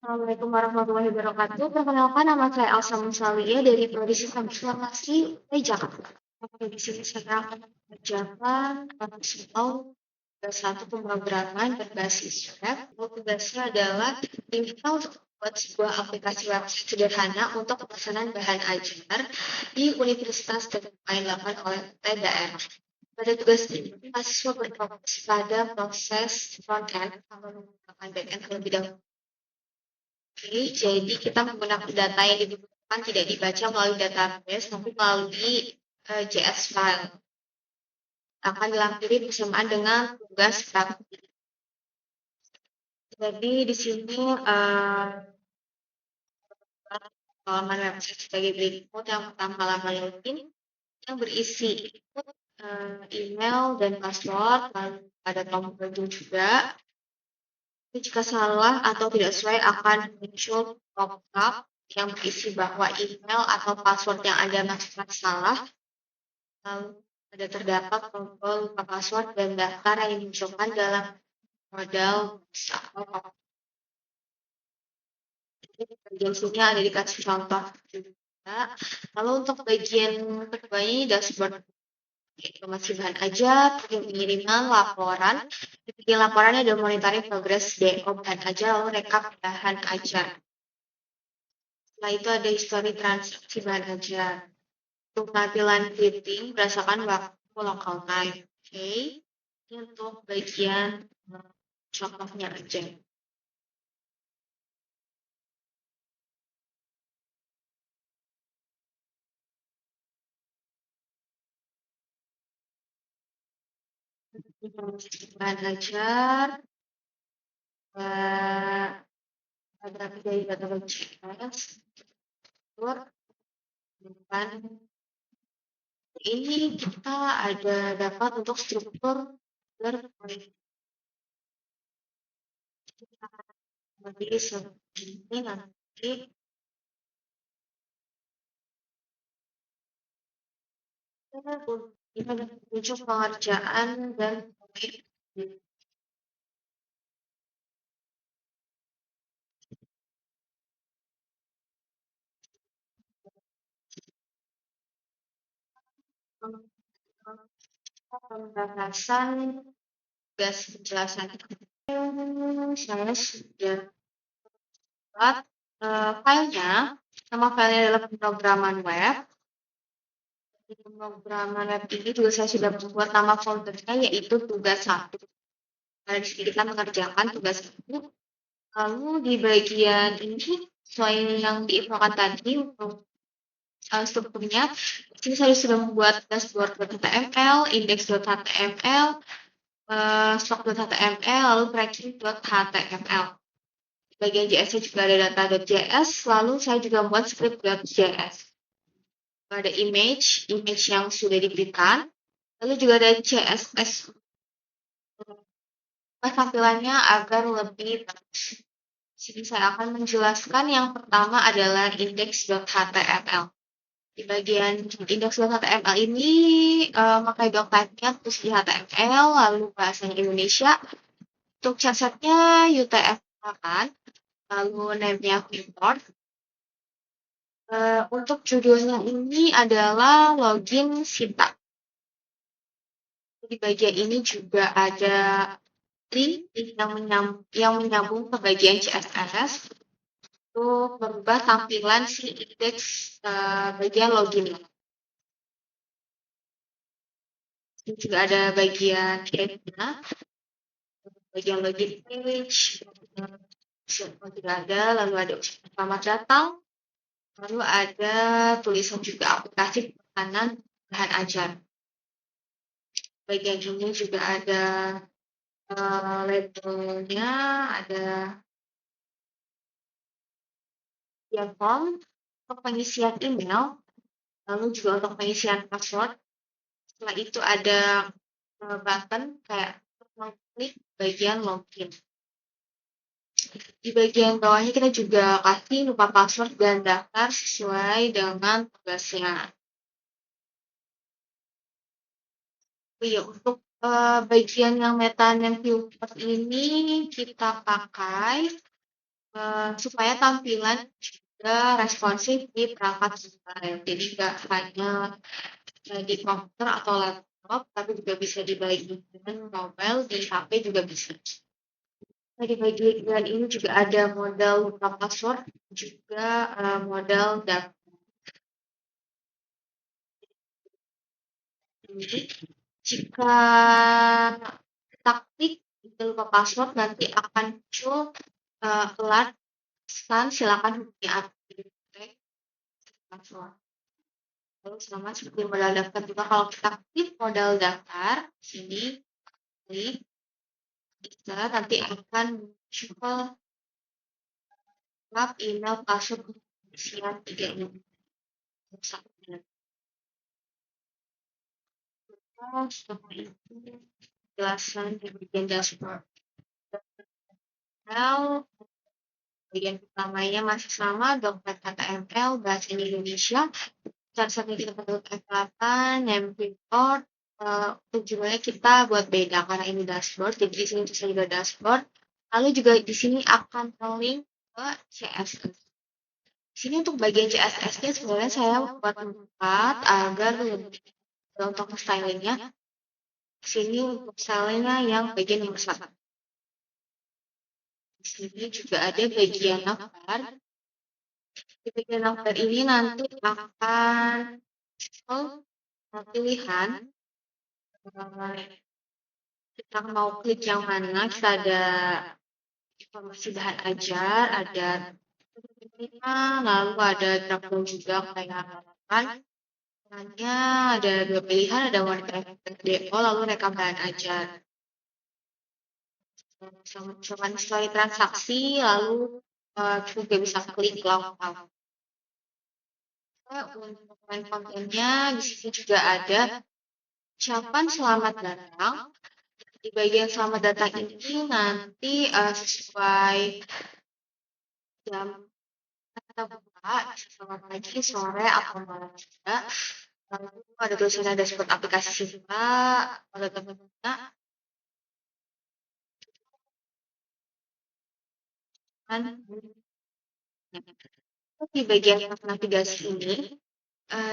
Assalamualaikum warahmatullahi wabarakatuh. Perkenalkan nama saya Elsa Musalia dari Prodi Sistem Informasi dari Jakarta. Oke, di sini saya akan mengerjakan soal satu pemrograman berbasis web. Tugasnya adalah diminta untuk membuat sebuah aplikasi website sederhana untuk pemesanan bahan ajar di Universitas Tegamain 8 oleh daerah. Pada tugas ini, mahasiswa berfokus pada proses front-end atau menggunakan back-end terlebih dahulu. Oke, jadi kita menggunakan data yang dibutuhkan tidak dibaca melalui database, tapi melalui JS file. Akan dilampiri bersamaan dengan tugas praktik. Jadi di sini halaman website sebagai berikut. Yang pertama halaman login yang berisi input email dan password, lalu ada tombol login juga. Jika salah atau tidak sesuai akan muncul pop-up yang berisi bahwa email atau password yang Anda masukkan salah. Lalu ada terdapat tombol lupa password dan daftar yang dimunculkan dalam modal atau pop-up. Bagian sini ada dikasih contoh juga. Lalu untuk bagian kedua ini dashboard informasi bahan ajar, pengiriman laporan. Di bagian laporannya ada monitoring progress DO bahan ajar, lalu rekap bahan ajar. Setelah itu ada histori transaksi bahan ajar. Untuk tampilan greeting berdasarkan waktu local time. Oke. Ini untuk bagian contohnya aja. Bahan ajar. Ada dari data JS. Depan ini kita ada dapat untuk struktur nanti ini nanti kita muncul pengerjaan dan pembahasan tugas penjelasan. Saya sudah buat filenya. Nama filenya adalah pemrograman web. Di pemrograman web ini juga saya sudah membuat nama foldernya yaitu tugas 1. Nah, di sini kita mengerjakan tugas 1. Lalu di bagian ini sesuai yang diinfokan tadi untuk strukturnya, di sini saya sudah membuat dashboard.html, index.html, stock.html, lalu tracking.html. Di bagian JS juga ada data.js, lalu saya juga membuat script.js. Ada image yang sudah diberikan, lalu juga ada CSS. Tampilannya agar lebih bagus. Sini saya akan menjelaskan yang pertama adalah index.html. Di bagian index.html ini memakai doc type-nya terus di HTML, lalu bahasanya Indonesia. Untuk CSS-nya UTF-8, lalu name-nya import. Untuk judulnya ini adalah login Sinta. Di bagian ini juga ada link yang menyambung ke bagian CSS untuk merubah tampilan si indeks bagian login. Ini juga ada bagian headnya, bagian login page, tidak ada, lalu ada selamat datang, lalu ada tulisan juga aplikasi pemesanan bahan ajar. Bagian ini juga ada labelnya, ada form untuk pengisian email, lalu juga untuk pengisian password. Setelah itu ada button kayak mengklik bagian login. Di bagian bawahnya kita juga kasih lupa password dan daftar sesuai dengan tugasnya. Iya, untuk bagian yang meta dan filter ini kita pakai supaya tampilan juga responsif di perangkat seluler. Jadi nggak hanya di komputer atau laptop, tapi juga bisa dibagikan mobile, di HP juga bisa. Nah, di bagian ini juga ada modal buka password, juga modal data. Jika taktik lupa password nanti akan muncul alert silakan hubungi admin password. Lalu sama seperti modal daftar juga kalau kita klik modal daftar sini klik bisa nanti akan muncul email password pengisian 3 ini. Setelah itu penjelasan di bagian dashboard. Bagian pertamanya masih sama, dompet HTML, bahasa Indonesia, cara kita bentuk F8, name report, tujuannya kita buat beda karena ini dashboard, jadi di sini bisa juga dashboard. Lalu juga di sini akan link ke CSS. Di sini untuk bagian CSS-nya sebenarnya saya buat 4 agar lebih untuk stylingnya. Di sini untuk stylingnya yang bagian nomor 1. Di sini juga ada bagian daftar. Di bagian daftar ini nanti akan pilihan kita mau klik yang mana. Kita ada informasi bahan ajar, ada lalu ada drop down juga kayak kan. Hanya ada 2 pilihan, ada wanita DO lalu rekam bahan ajar. Sama story transaksi lalu juga bisa klik log out. Untuk kontennya di sini juga ada ucapan selamat datang. Di bagian selamat datang ini nanti sesuai jam kita buka, selamat pagi, sore, atau malam juga. Lalu ada tulisannya dashboard aplikasi kita, ada teman-teman. Di bagian navigasi ini,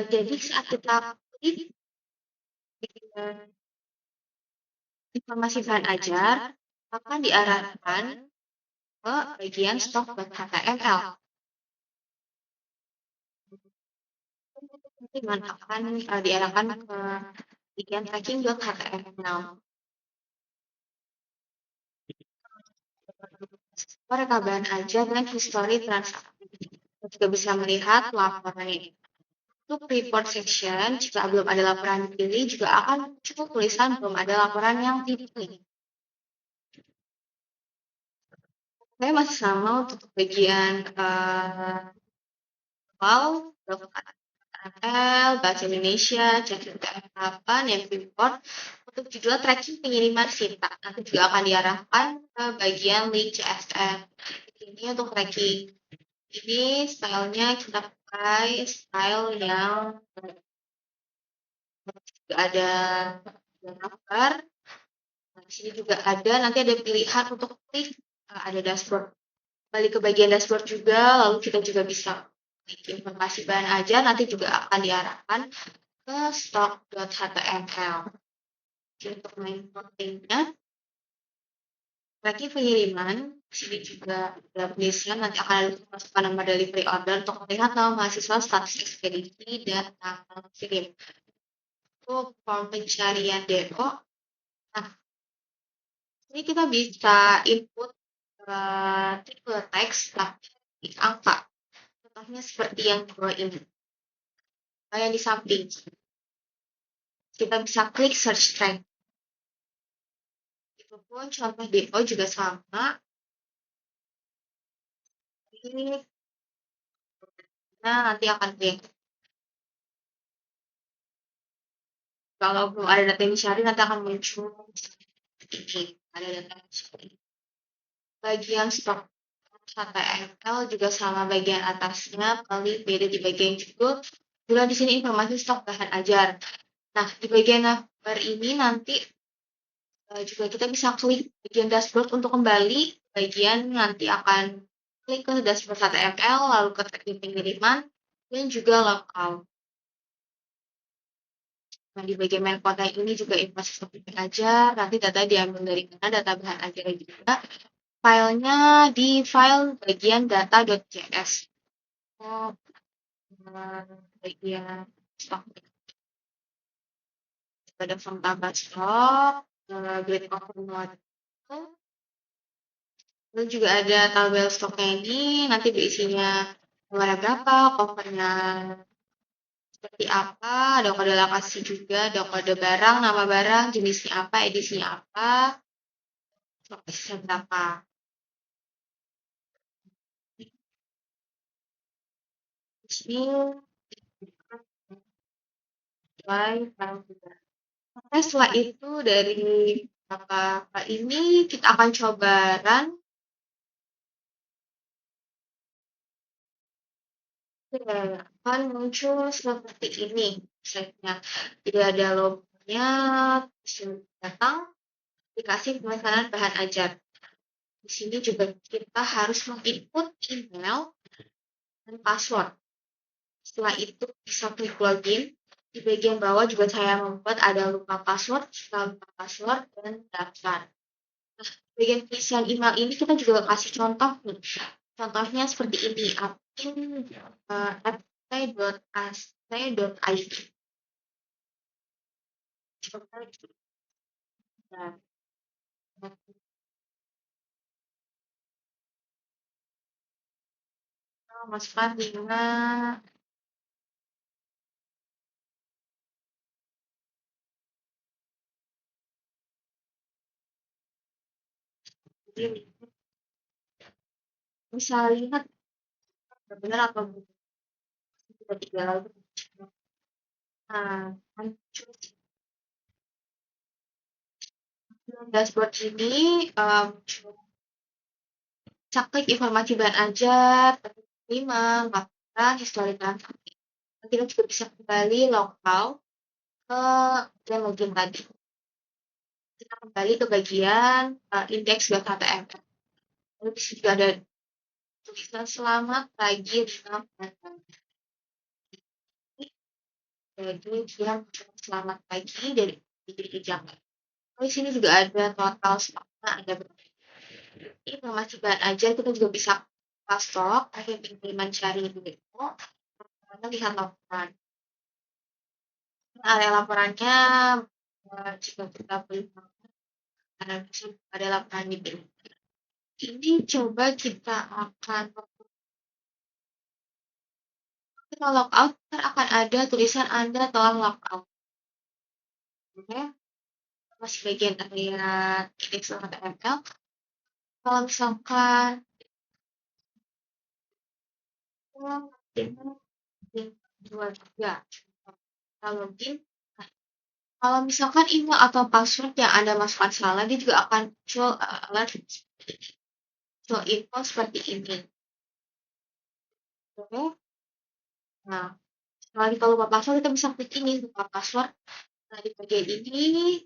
jadi saat kita klik informasi bahan ajar akan diarahkan ke bagian stock.html. Akan diarahkan ke bagian tracking.html. Rekam bahan ajar dan history transaksi. Kita juga bisa melihat laporan ini. Untuk report section, jika belum ada laporan dipilih, juga akan muncul tulisan belum ada laporan yang dipilih. Saya masih sama untuk bagian bahasa Indonesia, chat apa, yang report. Untuk judul tracking pengiriman SITA, nanti juga akan diarahkan ke bagian link CSS. Ini untuk tracking. Ini stylenya kita pakai style yang ada gambar. Di sini juga ada, nanti ada pilihan untuk klik, ada dashboard. Balik ke bagian dashboard juga, lalu kita juga bisa klik informasi bahan ajar, nanti juga akan diarahkan ke stock.html. Untuk main kontennya, tracking pengiriman, di sini juga ada tulisan, nanti akan ada masukkan nomor delivery order untuk melihat nama mahasiswa, status ekspedisi, dan tanggal kirim. Untuk form pencarian DO, nah, ini kita bisa input tipe teks tapi angka. Contohnya seperti yang dua ini. Yang di samping. Kita bisa klik search string. Itu pun contoh DO juga sama. Ini nanti akan klik. Kalau belum ada data yang dicari, nanti akan muncul ini. Ada data yang dicari. Bagian stok HTML juga sama bagian atasnya, paling beda di bagian judul. Juga di sini informasi stok bahan ajar. Nah, di bagian navbar ini nanti juga kita bisa klik bagian dashboard untuk kembali. Bagian nanti akan klik ke dashboard HTML, lalu ke teknik pengiriman, dan juga lokal. Nah, di bagian main konten ini juga informasi topik aja, nanti data diambil dari mana, data bahan ajar juga. Filenya di file bagian data.js. Oh, bagian stok. Ada form tambah stok, grid cover model, lalu juga ada tabel stoknya ini, nanti berisinya warna berapa, covernya seperti apa, ada kode lokasi juga, ada kode barang, nama barang, jenisnya apa, edisinya apa, stoknya berapa. Di sini Oke, setelah itu dari apa ini kita akan coba run. Akan muncul seperti ini misalnya. Jadi ada logonya, datang, aplikasi pemesanan bahan ajar. Di sini juga kita harus menginput email dan password. Setelah itu bisa klik login. Di bagian bawah juga saya membuat ada lupa password, dan daftar. Nah, bagian pengisian email ini kita juga kasih contoh nih. Contohnya seperti ini, admin@ast.id. Coba kita masukkan 5 ini. Bisa lihat benar atau bukan tiga lalu. Nah, dashboard ini bisa klik informasi bahan ajar, terima, laporan, histori transaksi. Kita juga bisa kembali lokal ke yang login tadi. Kita kembali ke bagian index.html. Lalu di sini juga ada tulisan selamat pagi 5 Jadi dia selamat pagi dari Jakarta. Di sini juga ada total stoknya, ada berapa. Informasi bahan ajar kita juga bisa stok, akhir pengiriman cari itu, lihat laporan. Area laporannya jika kita beli karena bisa ada laporan di BI. Ini coba kita akan kita logout, akan ada tulisan Anda telah logout. Oke, masih bagian area index.html. Kalau misalkan kita login, kalau misalkan email atau password yang Anda masukkan salah, dia juga akan muncul alert info seperti ini. Oke. Nah, setelah kita lupa password, kita bisa klik ini, lupa password. Nah, di bagian ini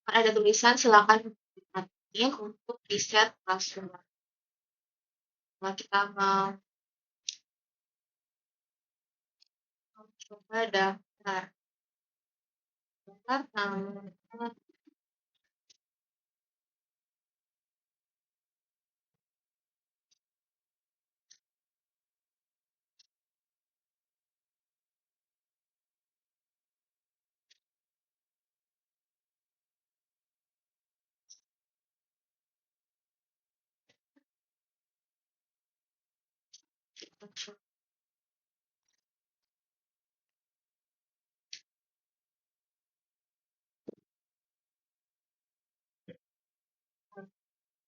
ada tulisan silakan untuk reset password. Kalau kita mau coba daftar nama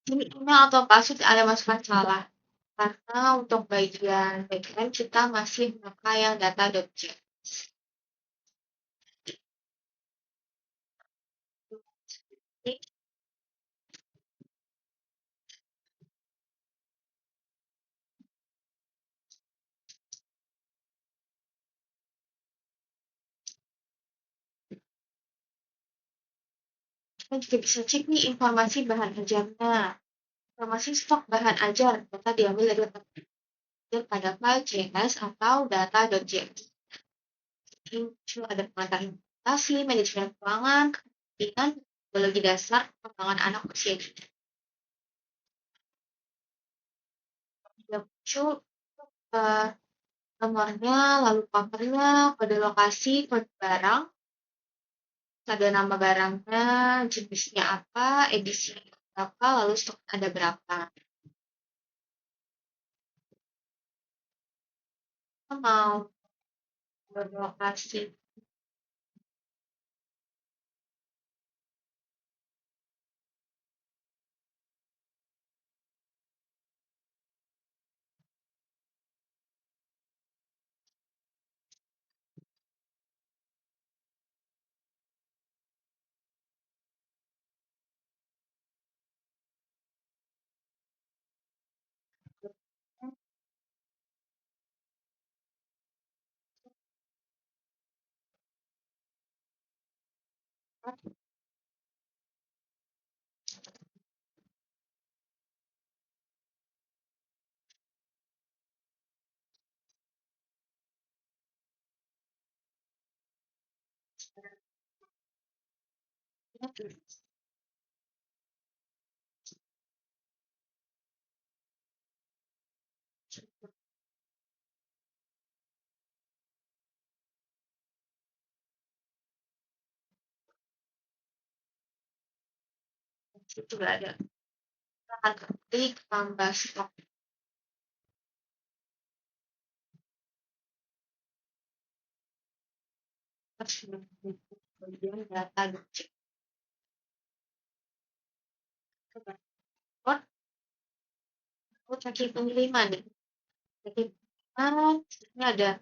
ini email atau password Anda masukkan salah. Karena untuk bagian backend kita masih memakai yang data.js. Kita juga bisa cek nih informasi bahan ajarnya. Informasi stok bahan ajar data diambil dari pada file JS atau data.js. Muncul ada pengantar investasi, manajemen keuangan, kepentingan, biologi dasar, perkembangan anak usia dini. Dia muncul nomornya, lalu covernya, kode lokasi, kode barang, ada nama barangnya, jenisnya apa, edisinya berapa, lalu stok ada berapa. Kita mau berlokasi itu ada. Kita akan klik tambah stok. Kemudian data dicek. Aku cek pengiriman nih. Jadi ini ada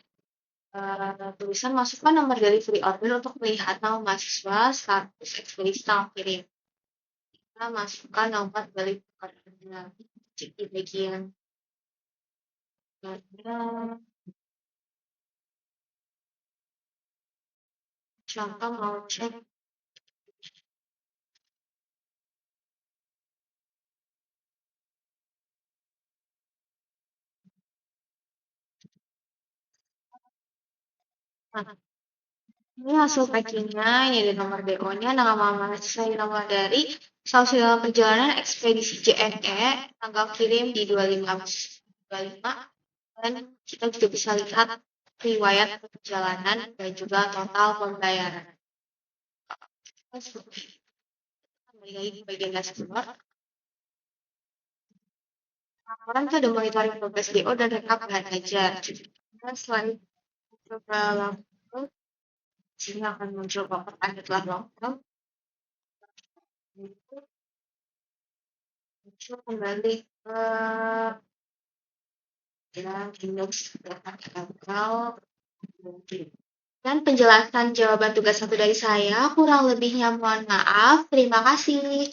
tulisan masukkan nomor delivery order untuk melihat nama mahasiswa, status ekspedisi tanggal kirim. Kita masukkan nomor delivery ordernya. Cek di bagian contoh mau cek ini hasil packingnya, ini ada nomor DO-nya, nama mahasiswa, nomor dari saus dalam perjalanan ekspedisi JNE, tanggal kirim di 25 Agustus 25, dan kita juga bisa lihat riwayat perjalanan dan juga total pembayaran. Kembali lagi di bagian dashboard. Laporan itu ada monitoring progres DO dan rekap bahan ajar. Nah, selain coba langsung, sini akan muncul paparan telah lockdown. Muncul kembali ke dan penjelasan jawaban tugas 1 dari saya. Kurang lebihnya mohon maaf. Terima kasih.